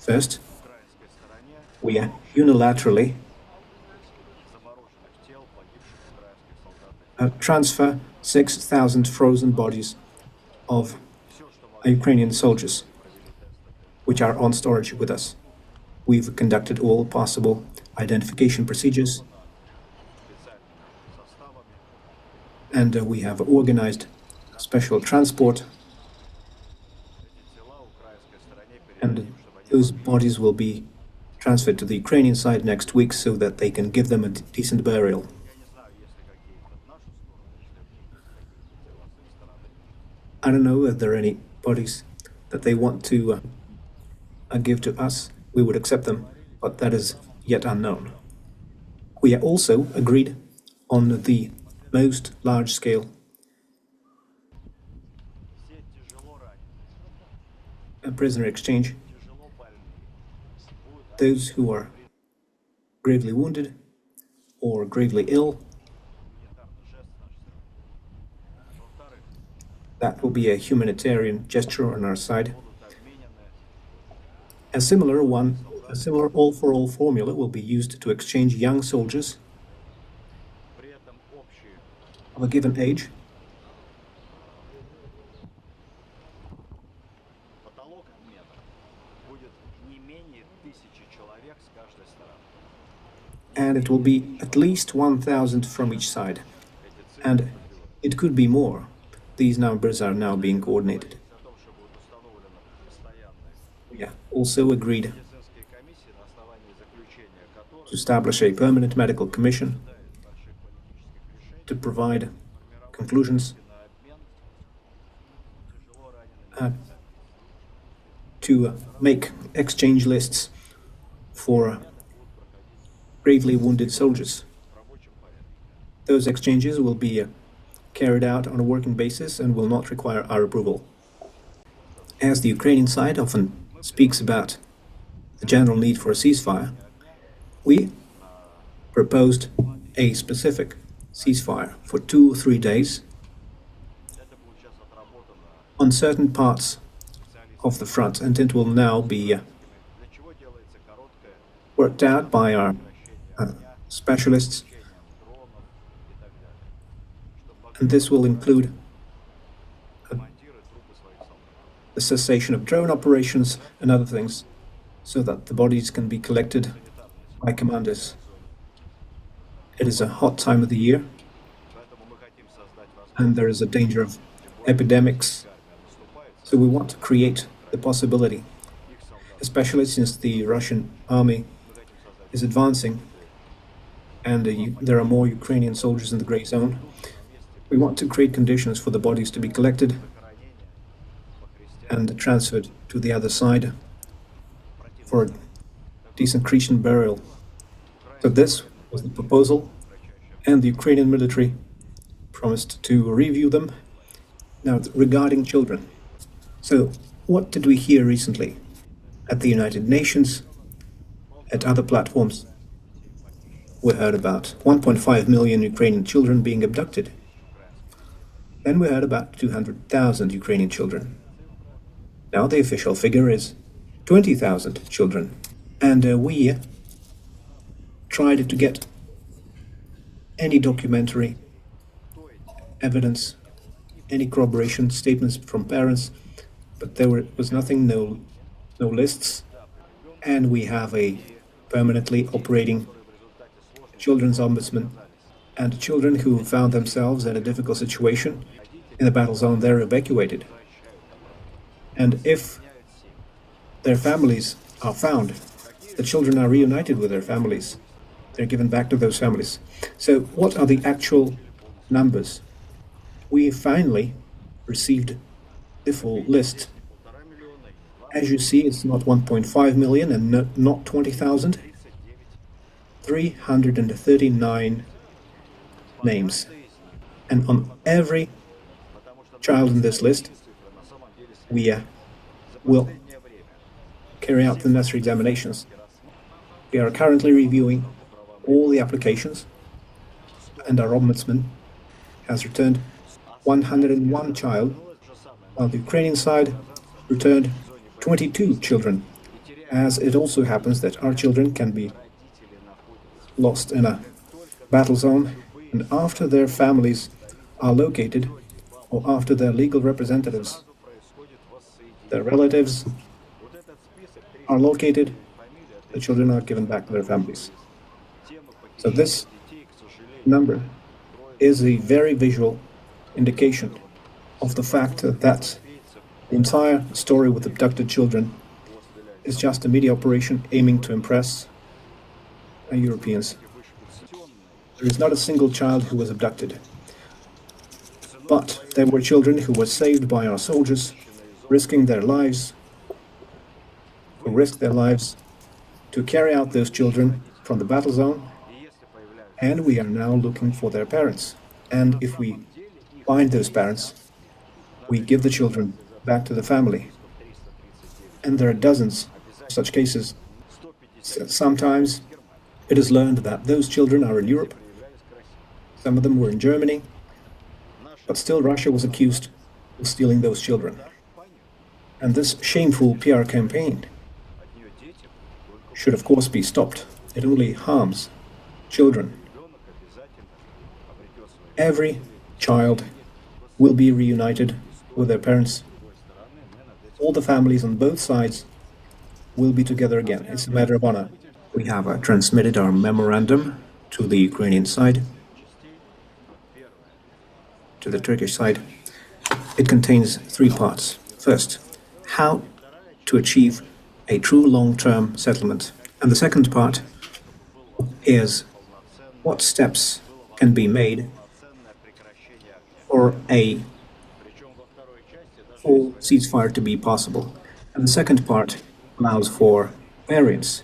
First, we unilaterally transfer 6,000 frozen bodies of Ukrainian soldiers, which are on storage with us. We've conducted all possible identification procedures, and we have organized special transport, and those bodies will be transferred to the Ukrainian side next week so that they can give them a decent burial. I don't know if there are any bodies that they want to give to us. We would accept them, but that is yet unknown. We also agreed on the most large-scale prisoner exchange. Those who are gravely wounded or gravely ill, that will be a humanitarian gesture on our side. A similar all-for-all formula will be used to exchange young soldiers of a given age and it will be at least 1,000 from each side, and it could be more. These numbers are now being coordinated. We also agreed to establish a permanent medical commission to provide conclusions to make exchange lists for gravely wounded soldiers. Those exchanges will be carried out on a working basis and will not require our approval. As the Ukrainian side often speaks about the general need for a ceasefire, we proposed a specific ceasefire for 2 or 3 days on certain parts of the front, and it will now be worked out by our specialists, and this will include the cessation of drone operations and other things, so that the bodies can be collected by commanders. It is a hot time of the year, and there is a danger of epidemics, so we want to create the possibility, especially since the Russian army is advancing and there are more Ukrainian soldiers in the gray zone. We want to create conditions for the bodies to be collected and transferred to the other side for a decent Christian burial. So this was the proposal, and the Ukrainian military promised to review them. Now, regarding children. So, what did we hear recently? At the United Nations, at other platforms, we heard about 1.5 million Ukrainian children being abducted. Then we heard about 200,000 Ukrainian children. Now the official figure is 20,000 children. And we tried to get any documentary evidence, any corroboration statements from parents, but there was nothing, no lists, and we have a permanently operating children's ombudsman, and children who found themselves in a difficult situation in the battle zone, they're evacuated. And if their families are found, the children are reunited with their families. They're given back to those families. So what are the actual numbers? We finally received the full list. As you see, it's not 1.5 million and not 20,000. 339 names. And on every child in this list, we will carry out the necessary examinations. We are currently reviewing all the applications, and our ombudsman has returned 101 child, while the Ukrainian side returned 22 children, as it also happens that our children can be lost in a battle zone, and after their families are located, or after their legal representatives, their relatives are located, the children are given back to their families. So this number is a very visual indication of the fact that the entire story with abducted children is just a media operation aiming to impress Europeans. There is not a single child who was abducted, but there were children who were saved by our soldiers, risking their lives, who risked their lives to carry out those children from the battle zone, and we are now looking for their parents. And if we find those parents, we give the children back to the family. And there are dozens of such cases. Sometimes it is learned that those children are in Europe. Some of them were in Germany, but still Russia was accused of stealing those children. And this shameful PR campaign should of course be stopped. It only harms children. Every child will be reunited with their parents. All the families on both sides will be together again. It's a matter of honor. We have transmitted our memorandum to the Ukrainian side, to the Turkish side. It contains 3 parts. First, how to achieve a true long-term settlement. And the second part is what steps can be made for a full ceasefire to be possible. And the second part allows for variants.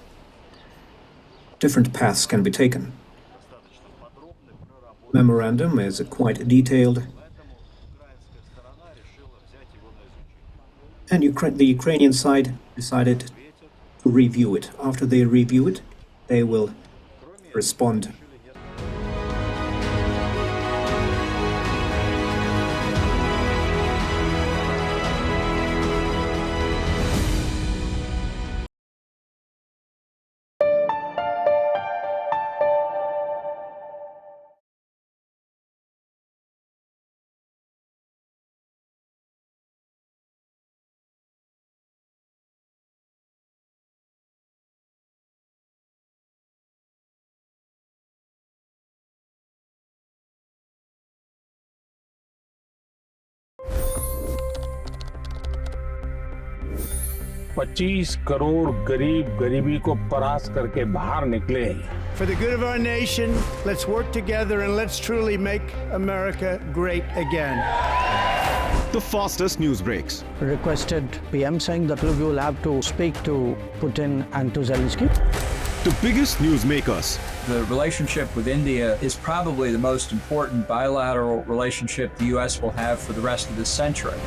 Different paths can be taken. Memorandum is quite detailed, and the Ukrainian side decided to review it. After they review it, they will respond. $25 crore गरीब गरीबी को परास्त करके बाहर निकले। For the good of our nation, let's work together and let's truly make America great again. The fastest news breaks. Requested PM saying that we will have to speak to Putin and to Zelensky. The biggest newsmakers. The relationship with India is probably the most important bilateral relationship the U.S. will have for the rest of this century.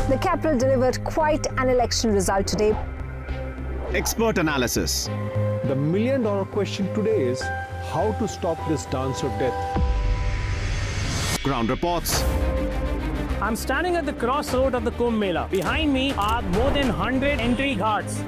The capital delivered quite an election result today. Expert analysis. The million-dollar question today is how to stop this dance of death. Ground reports. I'm standing at the crossroad of the Kumbh Mela. Behind me are more than 100 entry ghats.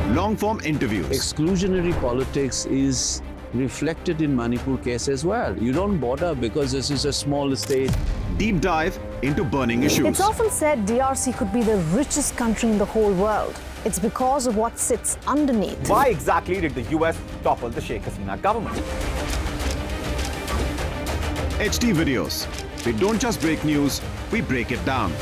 Long-form interviews. Exclusionary politics is reflected in Manipur case as well. You don't bother because this is a small state. Deep dive into burning issues. It's often said DRC could be the richest country in the whole world. It's because of what sits underneath. Why exactly did the US topple the Sheikh Hasina government? HD videos. We don't just break news, we break it down.